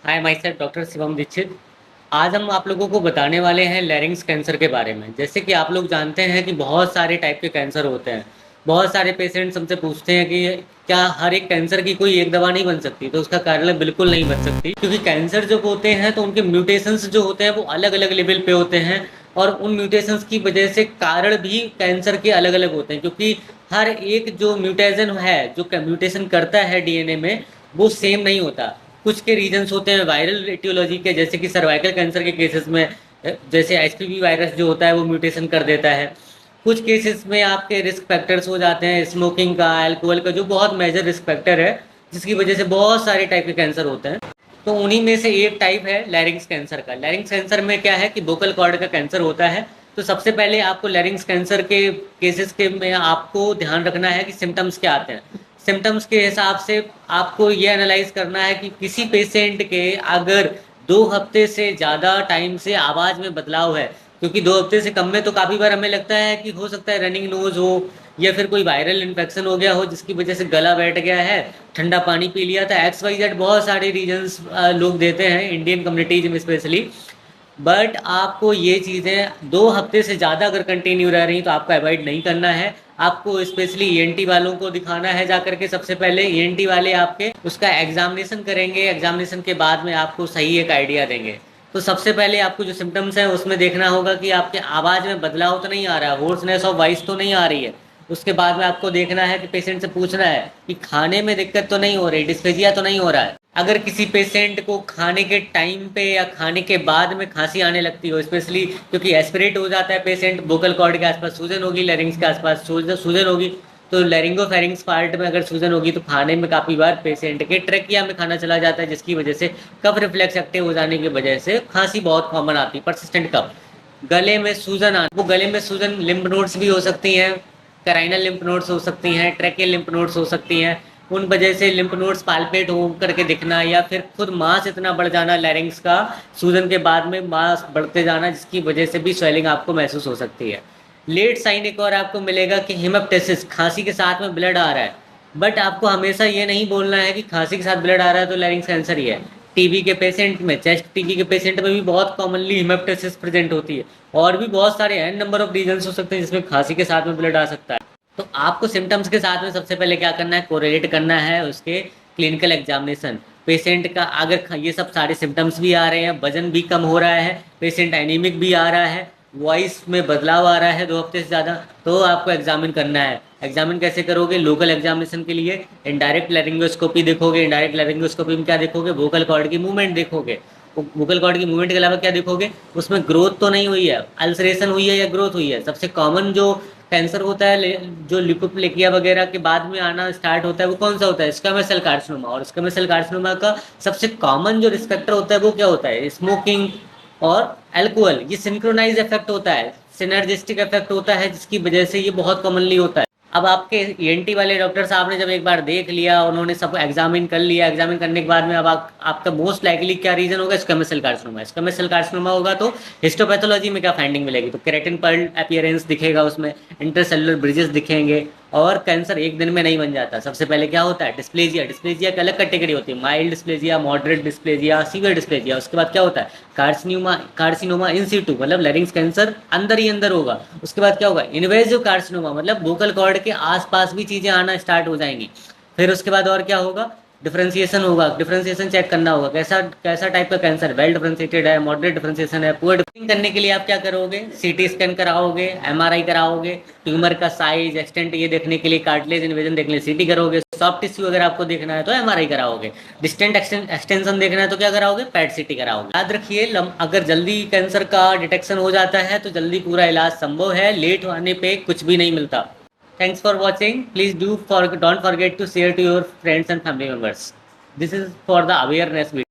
हाय myself doctor Shivam Dikshit. आज हम आप लोगों को बताने वाले हैं लैरिंग्स कैंसर के बारे में। जैसे कि आप लोग जानते हैं कि बहुत सारे टाइप के कैंसर होते हैं। बहुत सारे पेशेंट्स हमसे पूछते हैं कि क्या हर एक कैंसर की कोई एक दवा नहीं बन सकती। तो उसका कारण है बिल्कुल नहीं बन सकती, क्योंकि कैंसर जब होते हैं तो उनके म्यूटेशंस जो होते हैं वो अलग अलग लेवल पे होते हैं। और उन म्यूटेशंस की वजह से कारण भी कैंसर के अलग अलग होते हैं, क्योंकि हर एक जो म्यूटेशन है, जो म्यूटेशन करता है डीएनए में, वो सेम नहीं होता। कुछ के रीजंस होते हैं वायरल एटियोलॉजी के, जैसे कि सर्वाइकल कैंसर के केसेस में जैसे एचपीवी वायरस जो होता है वो म्यूटेशन कर देता है। कुछ केसेस में आपके रिस्क फैक्टर्स हो जाते हैं स्मोकिंग का, अल्कोहल का, जो बहुत मेजर रिस्क फैक्टर है, जिसकी वजह से बहुत सारे टाइप के कैंसर होते हैं। तो उन्हीं में से एक टाइप है लैरिंग्स कैंसर का। लैरिंग्स कैंसर में क्या है कि वोकल कॉर्ड का कैंसर होता है। तो सबसे पहले आपको लैरिंग्स कैंसर के केसेस के में आपको ध्यान रखना है कि सिम्टम्स क्या आते हैं। सिम्टम्स के हिसाब से आपको ये एनालाइज करना है कि किसी पेशेंट के अगर 2 हफ्ते से ज़्यादा टाइम से आवाज़ में बदलाव है, क्योंकि 2 हफ्ते से कम में तो काफ़ी बार हमें लगता है कि हो सकता है रनिंग नोज हो, या फिर कोई वायरल इन्फेक्शन हो गया हो जिसकी वजह से गला बैठ गया है, ठंडा पानी पी लिया था, XYZ बहुत सारे रीजंस लोग देते हैं इंडियन कम्युनिटीज में स्पेशली। बट आपको ये चीज़ें 2 हफ्ते से ज़्यादा अगर कंटिन्यू रह रही तो आपको अवॉइड नहीं करना है। आपको स्पेशली ईएनटी वालों को दिखाना है जाकर के। सबसे पहले ईएनटी वाले आपके उसका एग्जामिनेशन करेंगे, एग्जामिनेशन के बाद में आपको सही एक आइडिया देंगे। तो सबसे पहले आपको जो सिम्टम्स हैं उसमें देखना होगा कि आपके आवाज़ में बदलाव तो नहीं आ रहा है, होर्सनेस ऑफ वॉइस तो नहीं आ रही है। उसके बाद में आपको देखना है कि पेशेंट से पूछना है कि खाने में दिक्कत तो नहीं हो रही, डिस्फेजिया तो नहीं हो रहा है। अगर किसी पेशेंट को खाने के टाइम पे या खाने के बाद में खांसी आने लगती हो, स्पेशली क्योंकि एस्पिरेट हो जाता है पेशेंट, वोकल कॉर्ड के आसपास सूजन होगी, लैरिंग्स के आसपास सूजन होगी, तो लैरिंगोफेरिंग्स पार्ट में अगर सूजन होगी तो खाने में काफ़ी बार पेशेंट के ट्रेकिया में खाना चला जाता है, जिसकी वजह से कफ रिफ्लेक्स एक्टिव हो जाने की वजह से खांसी बहुत कॉमन आती है, परसिस्टेंट कफ। गले में सूजन आना, वो गले में सूजन लिम्फ नोड्स भी हो सकती हैं, कैराइनल लिम्फ नोड्स हो सकती हैं, ट्रैकियल लिम्फ नोड्स हो सकती हैं। उन वजह से लिम्फ नोड्स पाल्पेट हो करके दिखना, या फिर खुद मास इतना बढ़ जाना लैरिंग्स का, सूजन के बाद में मास बढ़ते जाना, जिसकी वजह से भी स्वेलिंग आपको महसूस हो सकती है। लेट साइन एक और आपको मिलेगा कि हिमेप्टेसिस, खांसी के साथ में ब्लड आ रहा है। बट आपको हमेशा ये नहीं बोलना है कि खांसी के साथ ब्लड आ रहा है तो लैरिंग्स कैंसर ही है। टीबी के पेशेंट में, चेस्ट टीबी के पेशेंट में भी बहुत कॉमनली हिमेप्टेसिस प्रेजेंट होती है। और भी बहुत सारे एन नंबर ऑफ रीजंस हो सकते हैं जिसमें खांसी के साथ में ब्लड आ सकता है। तो आपको सिम्टम्स के साथ में सबसे पहले क्या करना है, कोरिलेट करना है उसके क्लिनिकल एग्जामिनेशन। पेशेंट का अगर ये सब सारे सिम्टम्स भी आ रहे हैं, वजन भी कम हो रहा है, पेशेंट एनीमिक भी आ रहा है, वॉइस में बदलाव आ रहा है 2 हफ्ते से ज़्यादा, तो आपको एग्जामिन करना है। एग्जामिन कैसे करोगे? लोकल एग्जामिनेशन के लिए इनडायरेक्ट लैरिंगोस्कोपी देखोगे। इनडायरेक्ट लैरिंगोस्कोपी में क्या देखोगे? वोकल कॉर्ड की मूवमेंट देखोगे। वोकल कॉर्ड की मूवमेंट के अलावा क्या देखोगे? उसमें ग्रोथ तो नहीं हुई है, अल्सरेशन हुई है या ग्रोथ हुई है। सबसे कॉमन जो कैंसर होता है जो लिपोप्लेकिया वगैरह के बाद में आना स्टार्ट होता है, वो कौन सा होता है? Squamous cell carcinoma. और स्क्वैमस सेल कार्सिनोमा का सबसे कॉमन जो रिस्क फैक्टर होता है वो क्या होता है? स्मोकिंग और अल्कोहल। ये सिंक्रोनाइज इफेक्ट होता है, सिनर्जिस्टिक इफेक्ट होता है, जिसकी वजह से ये बहुत कॉमनली होता है। अब आपके ईएनटी वाले डॉक्टर साहब ने जब एक बार देख लिया, उन्होंने सब एग्जामिन कर लिया, एग्जामिन करने के बाद में अब आपका मोस्ट लाइकली क्या रीजन होगा? Squamous cell carcinoma. Squamous cell carcinoma होगा तो हिस्टोपैथोलॉजी में क्या फाइंडिंग मिलेगी? तो केराटिन पर्ल अपीयरेंस दिखेगा, उसमें इंटरसेलुलर ब्रिजेस दिखेंगे। और कैंसर एक दिन में नहीं बन जाता। सबसे पहले क्या होता है? डिस्प्लेजिया। डिस्प्लेजिया की अलग कैटेगरी होती है, mild dysplasia, moderate dysplasia, severe dysplasia. उसके बाद क्या होता है? कार्सिनोमा। कार्सिनोमा इन सीटू, मतलब लैरिंग्स कैंसर अंदर ही अंदर होगा। उसके बाद क्या होगा? इन्वेजिव कार्सिनोमा, मतलब वोकल कॉर्ड के आसपास भी चीजें आना स्टार्ट हो जाएंगी। फिर उसके बाद और क्या होगा? डिफरेंशिएशन होगा। डिफरेंशिएशन चेक करना होगा, कैसा कैसा टाइप का कैंसर, वेल डिफरेंशिएटेड है, मॉडरेट डिफरेंशिएशन है, पुअर डिफरेंशिएशन। करने के लिए आप क्या करोगे? सीटी स्कैन कराओगे, एमआरआई कराओगे, ट्यूमर का साइज एक्सटेंट ये देखने के लिए, कार्टिलेज इन्वेजन देखने के लिए सीटी करोगे, सॉफ्ट टिश्यू अगर आपको देखना है तो एमआरआई कराओगे, डिस्टेंट एक्सटेंशन देखना है तो क्या कराओगे? पैट सीटी कराओगे। याद रखिए, अगर जल्दी कैंसर का डिटेक्शन हो जाता है तो जल्दी पूरा इलाज संभव है, लेट होने पे कुछ भी नहीं मिलता। Thanks for watching. Please don't forget to share to your friends and family members. This is for the awareness video.